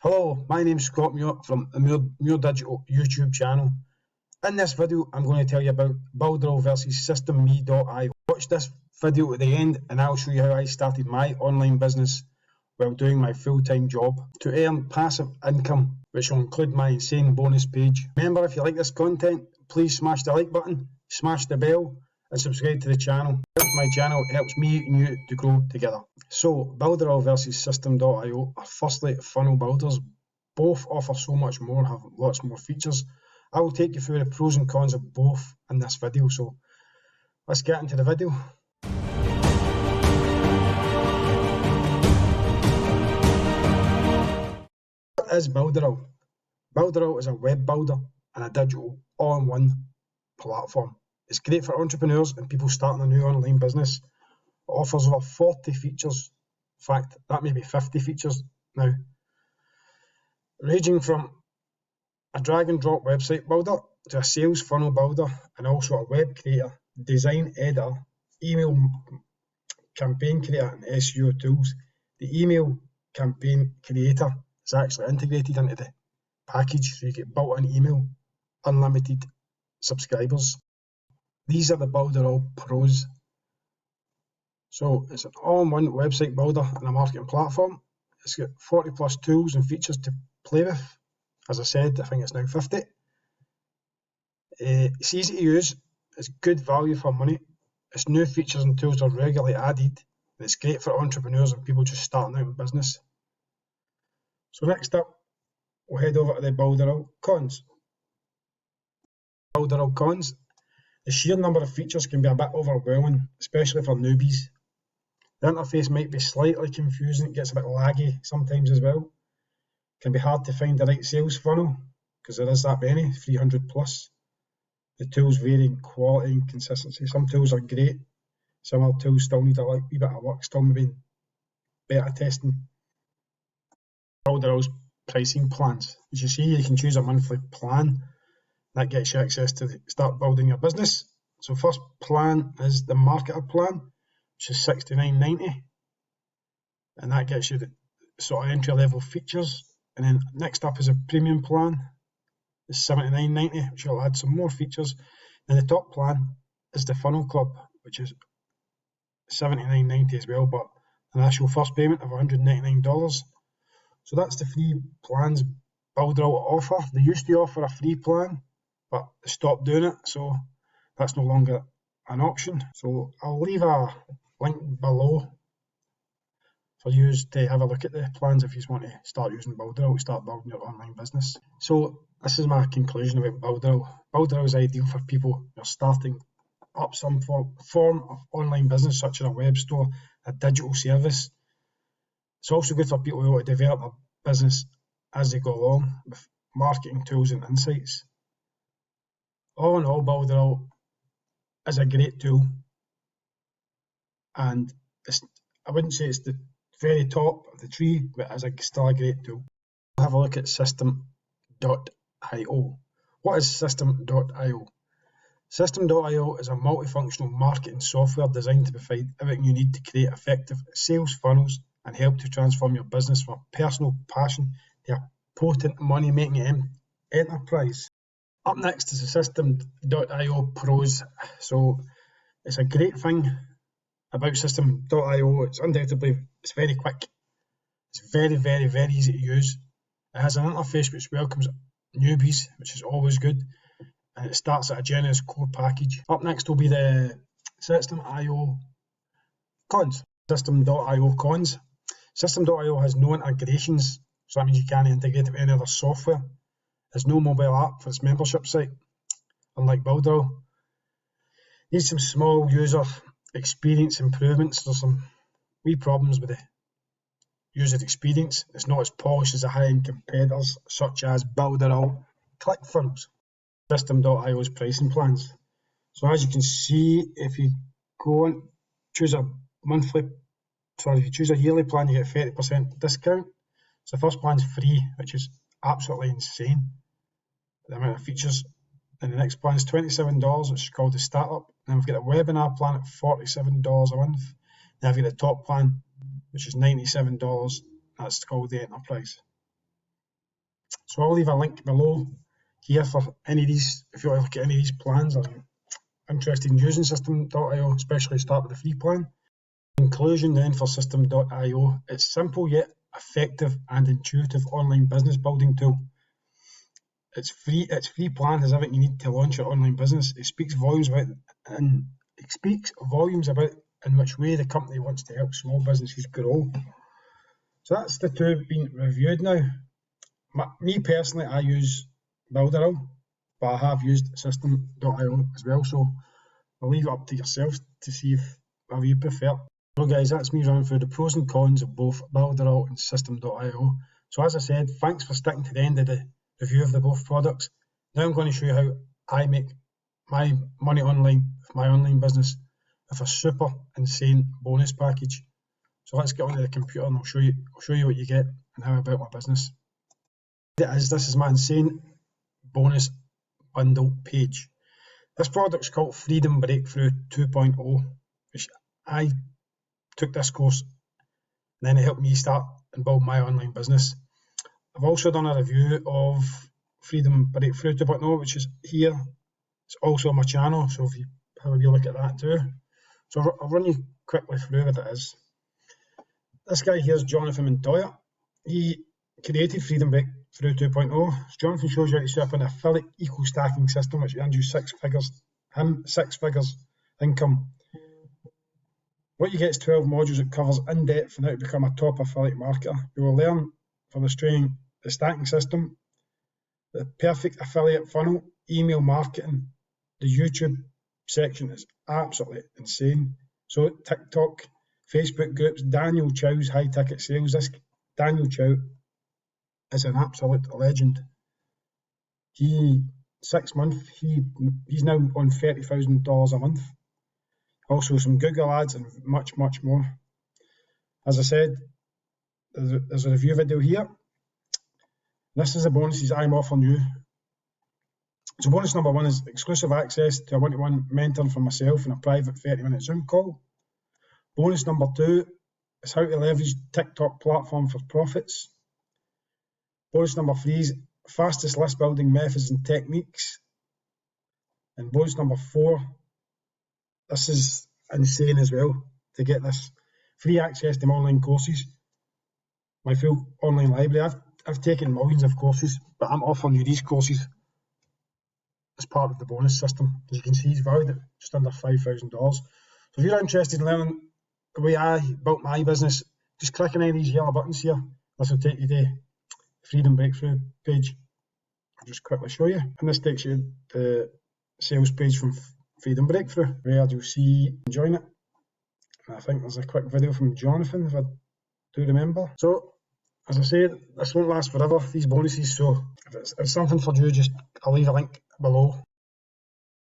Hello, my name's Scott Muir from the Muir Digital YouTube channel. In this video, I'm going to tell you about Builderall versus SystemMe.io. Watch this video at the end and I'll show you how I started my online business while doing my full-time job to earn passive income, which will include my insane bonus page. Remember, if you like this content, please smash the like button, smash the bell, and subscribe to the channel. It helps my channel, it helps me and you to grow together. So, Builderall versus System.io are firstly funnel builders. Both offer so much more, have lots more features. I will take you through the pros and cons of both in this video, so let's get into the video. What is Builderall? Builderall is a web builder and a digital all-in-one platform. It's great for entrepreneurs and people starting a new online business. It offers over 40 features. In fact, that may be 50 features now, ranging from a drag and drop website builder to a sales funnel builder and also a web creator, design editor, email campaign creator and SEO tools. The email campaign creator is actually integrated into the package, so you get built-in email, unlimited subscribers. These are the Builderall Pros. So it's an all-in-one website builder and a marketing platform. It's got 40 plus tools and features to play with. As I said, I think it's now 50. It's easy to use. It's good value for money. Its new features and tools are regularly added. And it's great for entrepreneurs and people just starting out in business. So next up, we'll head over to the Builderall cons. Builderall cons. The sheer number of features can be a bit overwhelming, especially for newbies. The interface might be slightly confusing, it gets a bit laggy sometimes as well. It can be hard to find the right sales funnel, because there is that many, 300 plus. The tools vary in quality and consistency. Some tools are great, some other tools still need a wee bit of work, still maybe beta testing. Builderall's pricing plans. As you see, you can choose a monthly plan. That gets you access to start building your business. So first plan is the marketer plan, which is $69.90, and that gets you the sort of entry level features. And then next up is a premium plan, it's $79.90, which will add some more features. And the top plan is the funnel club, which is $79.90 as well, but an initial first payment of $199. So that's the free plans Builderall offer. They used to offer a free plan, but they stopped doing it, so that's no longer an option. So I'll leave a link below for you to have a look at the plans if you want to start using Builderall, start building your online business. So this is my conclusion about Builderall. Builderall is ideal for people who are starting up some form of online business, such as a web store, a digital service. It's also good for people who want to develop a business as they go along with marketing tools and insights. All in all, Builderall is a great tool, and I wouldn't say it's the very top of the tree, but it's still a great tool. We'll have a look at System.io. What is System.io? System.io is a multifunctional marketing software designed to provide everything you need to create effective sales funnels and help to transform your business from a personal passion to a potent money-making enterprise. Up next is the System.io Pros. So it's a great thing about System.io. It's very quick. It's very, very, very easy to use. It has an interface which welcomes newbies, which is always good. And it starts at a generous core package. Up next will be the System.io cons. System.io cons. System.io has no integrations, so that means you can't integrate it with any other software. There's no mobile app for its membership site, unlike Builderall. Needs some small user experience improvements. There's some wee problems with the user experience. It's not as polished as the high-end competitors such as Builderall ClickFunnels. System.io's pricing plans. So as you can see, if you go and choose a if you choose a yearly plan, you get 30% discount. So the first plan's free, which is absolutely insane, the amount of features. And the next plan is $27, which is called the Startup. And we've got a webinar plan at $47 a month. Then I've got the top plan, which is $97. That's called the Enterprise. So I'll leave a link below here for any of these, if you want to look at any of these plans or interested in using System.io, especially start with the free plan. In conclusion then for System.io, it's simple yet effective and intuitive online business building tool. Its free plan has everything you need to launch your online business. It speaks volumes about in which way the company wants to help small businesses grow. So that's the two being reviewed now. Me personally, I use Builderall, but I have used System.io as well, so I'll leave it up to yourself to see if how you prefer. So guys, that's me running through the pros and cons of both Builderall and System.io. So as I said, thanks for sticking to the end of the review of the both products. Now I'm going to show you how I make my money online with my online business with a super insane bonus package. So let's get onto the computer and I'll show you what you get and how I built my business. This is my insane bonus bundle page. This product's called Freedom Breakthrough 2.0, which I took this course and then it helped me start and build my online business. I've also done a review of Freedom Breakthrough 2.0, which is here. It's also on my channel, so if you have a wee look at that too. So I'll run you quickly through what it is. This guy here is Jonathan Montoya. He created Freedom Breakthrough 2.0. Jonathan shows you how to set up an affiliate eco-stacking system which earns you six figures income. What you get is 12 modules that covers in depth on how to become a top affiliate marketer. You will learn from the stacking system, the perfect affiliate funnel, email marketing. The YouTube section is absolutely insane. So TikTok, Facebook groups, Daniel Chow's high ticket sales. This Daniel Chow is an absolute legend. He's now on $30,000 a month. Also some Google ads and much more. As I said, there's a review video here. This is the bonuses I'm offering you. So bonus number one is exclusive access to a one-to-one mentoring from myself in a private 30-minute Zoom call. Bonus number two is how to leverage TikTok platform for profits. Bonus number three is fastest list building methods and techniques. And bonus number four, this is insane as well, to get this free access to my online courses, my full online library. I've taken millions of courses, but I'm offering you these courses as part of the bonus system. As you can see, it's valued at just under $5,000. So if you're interested in learning the way I built my business, just click on any of these yellow buttons here. This will take you to the Freedom Breakthrough page. I'll just quickly show you. And this takes you to the sales page from Freedom Breakthrough, where you'll see join it. And I think there's a quick video from Jonathan, if I do remember. So, as I said, this won't last forever, these bonuses, so if it's something for you, I'll leave a link below